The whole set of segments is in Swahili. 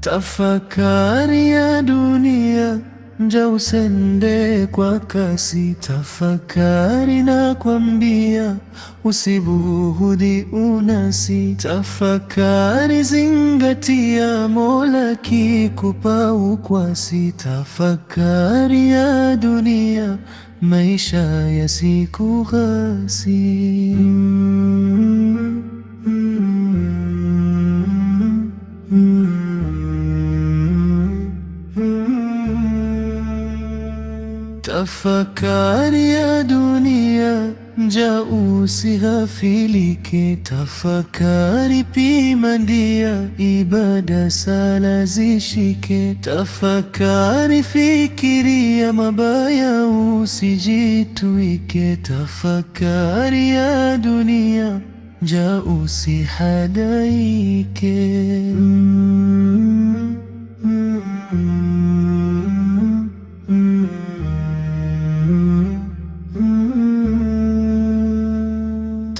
Tafakari ya dunia, nja usende kwa kasi. Tafakari na kwambia, usibuhudi unasi. Tafakari, zingatia, Mola kikupa ukwasi. Tafakari ya dunia, maisha yasikughasi. Tafakari ya dunia, nja usighafilike. Tafakari, pima ndia, ibada sala zishike. Tafakari, fikiria, mabaya usijitwike. Tafakari ya dunia, nja usihadaike.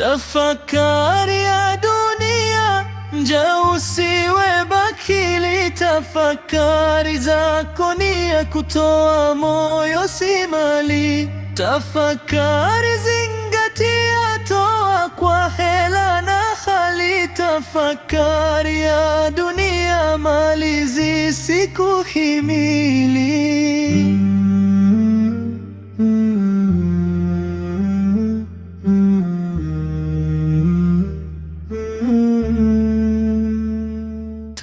Tafakari ya dunia, nja usiwe bakili. Tafakari zako nia, kutoa moyo si mali. Tafakari, zingatia, toa kwa hela na hali. Tafakari ya dunia, mali zisikuhimili.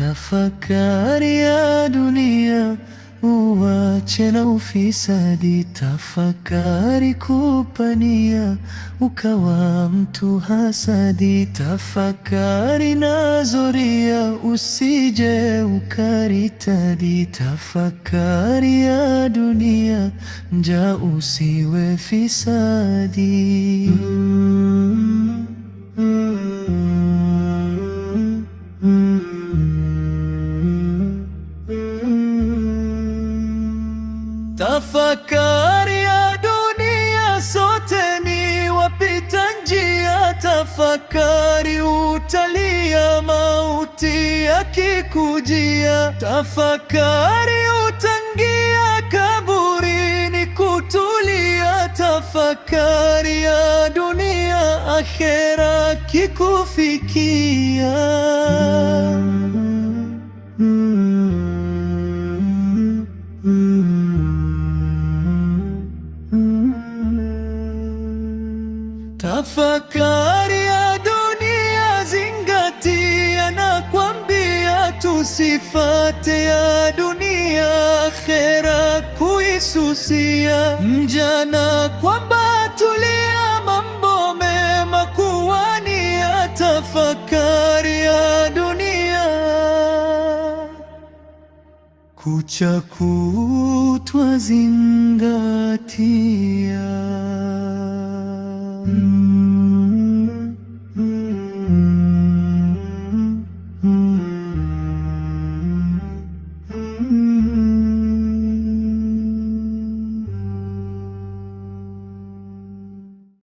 Tafakari ya dunia, uwache na ufisadi. Tafakari kupania, ukawa mtu hasadi. Tafakari na zoria, usije ukaritadi. Tafakari ya dunia, nja usiwe fisadi. Tafakari ya dunia, sote ni wapita njia. Tafakari, utalia mauti yakikujia. Tafakari, utangia kaburini kutulia. Tafakari ya dunia, akhera kikufikia. Tafakari ya dunia, zingatia, na kwambia, tusifate ya dunia, akhera kuisusia. Mjana kwamba tulia, mambo mema kuwania. Tafakari ya dunia, kucha kutwa zingatia.